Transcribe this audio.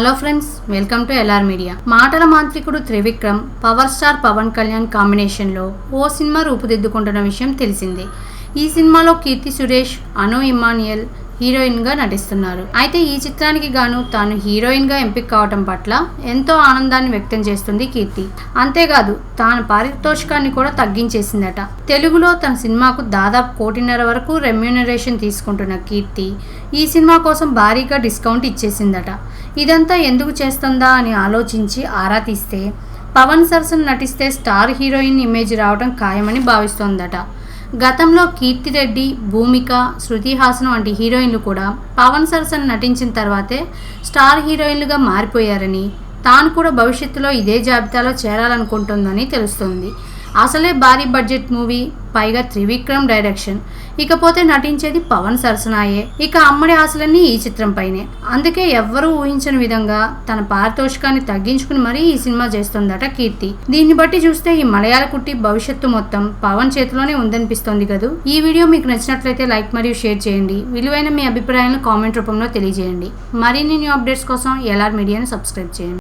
Hello friends, welcome to LR media. మాటల మాంత్రికుడు Trivikram power star Pawan Kalyan కాంబినేషన్లో ఓ సినిమా రూపుదిద్దుకుంటున్న విషయం తెలిసిందే. ఈ సినిమాలో కీర్తి సురేష్, అను ఇమ్మాన్యుయల్ హీరోయిన్గా నటిస్తున్నారు. అయితే ఈ చిత్రానికి గాను తాను హీరోయిన్గా ఎంపిక కావటం పట్ల ఎంతో ఆనందాన్ని వ్యక్తం చేస్తుంది కీర్తి. అంతేకాదు తాను పారితోషికాన్ని కూడా తగ్గించేసిందట. తెలుగులో తన సినిమాకు దాదాపు 1.5 కోటి వరకు రెమ్యూనరేషన్ తీసుకుంటున్న కీర్తి ఈ సినిమా కోసం భారీగా డిస్కౌంట్ ఇచ్చేసిందట. ఇదంతా ఎందుకు చేస్తుందా అని ఆలోచించి ఆరా తీస్తే పవన్ సరసన నటిస్తే స్టార్ హీరోయిన్ ఇమేజ్ రావడం ఖాయమని భావిస్తోందట. గతంలో కీర్తిరెడ్డి, భూమిక, శృతి హాసన్ వంటి హీరోయిన్లు కూడా పవన్ సరసన నటించిన తర్వాతే స్టార్ హీరోయిన్లుగా మారిపోయారని, తాను కూడా భవిష్యత్తులో ఇదే జాబితాలో చేరాలనుకుంటుందని తెలుస్తోంది. అసలే భారీ బడ్జెట్ మూవీ, పైగా త్రివిక్రమ్ డైరెక్షన్, ఇకపోతే నటించేది పవన్ సరసనాయే. ఇక అమ్మడి ఆశలన్నీ ఈ చిత్రంపైనే. అందుకే ఎవ్వరూ ఊహించని విధంగా తన పారితోషికాన్ని తగ్గించుకుని మరీ ఈ సినిమా చేస్తుందట కీర్తి. దీన్ని బట్టి చూస్తే ఈ మలయాళ కుట్టి భవిష్యత్తు మొత్తం పవన్ చేతిలోనే ఉందనిపిస్తోంది కదూ. ఈ వీడియో మీకు నచ్చినట్లయితే లైక్ మరియు షేర్ చేయండి. విలువైన మీ అభిప్రాయాలను కామెంట్ రూపంలో తెలియజేయండి. మరిన్ని న్యూ అప్డేట్స్ కోసం ఎల్ఆర్ మీడియాను సబ్స్క్రైబ్ చేయండి.